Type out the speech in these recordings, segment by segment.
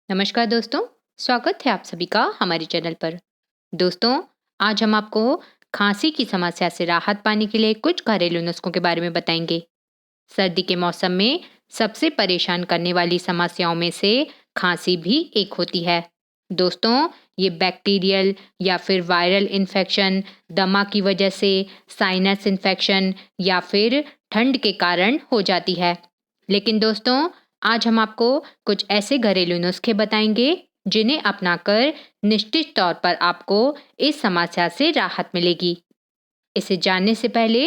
नमस्कार दोस्तों, स्वागत है आप सभी का हमारे चैनल पर। दोस्तों, आज हम आपको खांसी की समस्या से राहत पाने के लिए कुछ घरेलू नुस्खों के बारे में बताएंगे। सर्दी के मौसम में सबसे परेशान करने वाली समस्याओं में से खांसी भी एक होती है। दोस्तों, ये बैक्टीरियल या फिर वायरल इन्फेक्शन, दमा की वजह से, साइनस इन्फेक्शन या फिर ठंड के कारण हो जाती है। लेकिन दोस्तों, आज हम आपको कुछ ऐसे घरेलू नुस्खे बताएंगे जिन्हें अपनाकर निश्चित तौर पर आपको इस समस्या से राहत मिलेगी। इसे जानने से पहले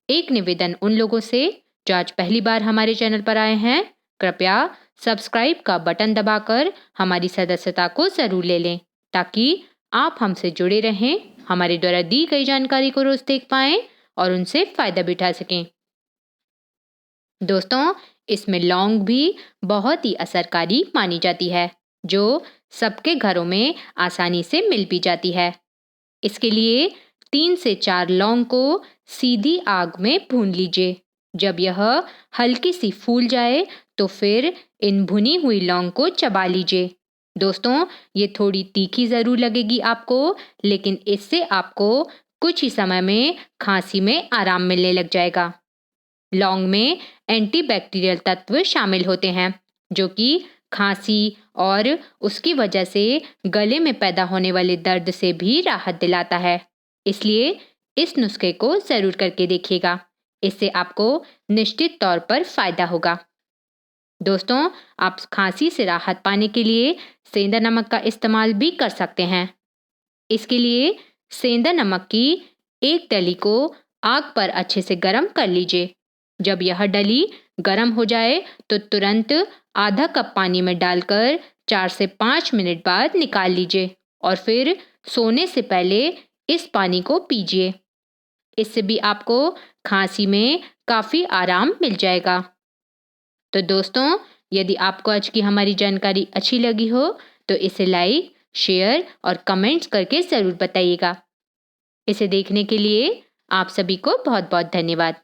एक निवेदन उन लोगों से जो आज पहली बार हमारे चैनल पर आए हैं, कृपया सब्सक्राइब का बटन दबाकर हमारी सदस्यता को जरूर ले लें ताकि आप हमसे जुड़े रहें, हमारे द्वारा दी गई जानकारी को रोज देख पाएं और उनसे फायदा भी उठा सकें। दोस्तों, इसमें लौंग भी बहुत ही असरकारी मानी जाती है, जो सबके घरों में आसानी से मिल भी जाती है। इसके लिए 3 से 4 लौंग को सीधी आग में भून लीजिए। जब यह हल्की सी फूल जाए तो फिर इन भुनी हुई लौंग को चबा लीजिए। दोस्तों, ये थोड़ी तीखी जरूर लगेगी आपको, लेकिन इससे आपको कुछ ही समय में खांसी में आराम मिलने लग जाएगा। लौंग में एंटीबैक्टीरियल तत्व शामिल होते हैं जो कि खांसी और उसकी वजह से गले में पैदा होने वाले दर्द से भी राहत दिलाता है। इसलिए इस नुस्खे को जरूर करके देखिएगा, इससे आपको निश्चित तौर पर फायदा होगा। दोस्तों, आप खांसी से राहत पाने के लिए सेंधा नमक का इस्तेमाल भी कर सकते हैं। इसके लिए सेंधा नमक की एक डली को आग पर अच्छे से गर्म कर लीजिए। जब यह डली गर्म हो जाए तो तुरंत आधा कप पानी में डालकर 4 से 5 मिनट बाद निकाल लीजिए और फिर सोने से पहले इस पानी को पीजिए। इससे भी आपको खांसी में काफ़ी आराम मिल जाएगा। तो दोस्तों, यदि आपको आज की हमारी जानकारी अच्छी लगी हो तो इसे लाइक, शेयर और कमेंट्स करके ज़रूर बताइएगा। इसे देखने के लिए आप सभी को बहुत बहुत धन्यवाद।